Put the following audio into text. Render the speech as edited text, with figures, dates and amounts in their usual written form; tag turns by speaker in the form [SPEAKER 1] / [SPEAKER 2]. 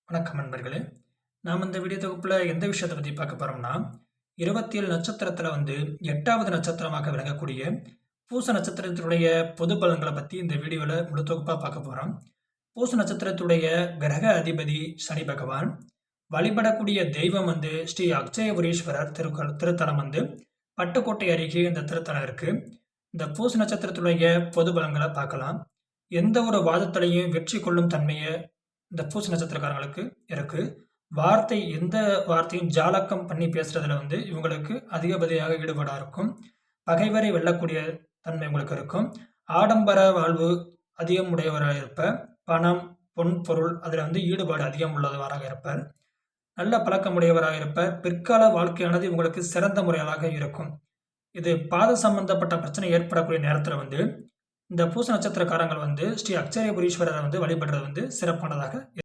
[SPEAKER 1] வணக்கம் நண்பர்களே. நாம் இந்த வீடியோ தொகுப்புல எந்த விஷயத்தை பத்தி பார்க்க போறோம்னா, 27 நட்சத்திரத்துல 8வது நட்சத்திரமாக விளங்கக்கூடிய பூச நட்சத்திரத்தினுடைய பொது பலன்கள பத்தி இந்த வீடியோல முழு தொகுப்பா பார்க்க போறோம். பூச நட்சத்திரத்துடைய கிரக அதிபதி சனி பகவான். வழிபடக்கூடிய தெய்வம் ஸ்ரீ அக்ஷயபுரீஸ்வரர் திருத்தலம் பட்டுக்கோட்டை அருகே இந்த திருத்தலம் இருக்கு. இந்த பூச நட்சத்திரத்துடைய பொது பலன்களை பார்க்கலாம். எந்த ஒரு வாதத்திலையும் வெற்றி கொள்ளும் தன்மையை இந்த பூச நட்சத்திரக்காரங்களுக்கு இருக்கு. எந்த வார்த்தையும் ஜாலக்கம் பண்ணி பேசுறதுல இவங்களுக்கு அதிகபதியாக ஈடுபாடா இருக்கும். பகைவரை வெல்லக்கூடிய தன்மை உங்களுக்கு இருக்கும். ஆடம்பர வாழ்வு அதிகம் உடையவராக இருப்பார். பணம், பொன், பொருள் அதில் ஈடுபாடு அதிகம் உள்ளவராக இருப்பார். நல்ல பழக்கம் உடையவராக இருப்பார். பிற்கால வாழ்க்கையானது இவங்களுக்கு சிறந்த முறையாக இருக்கும். இது பாத சம்பந்தப்பட்ட பிரச்சனை ஏற்படக்கூடிய நேரத்தில் இந்த பூச நட்சத்திரக்காரங்கள் ஸ்ரீ அக்ஷயபுரீஸ்வரரை வழிபடுறது சிறப்பானதாக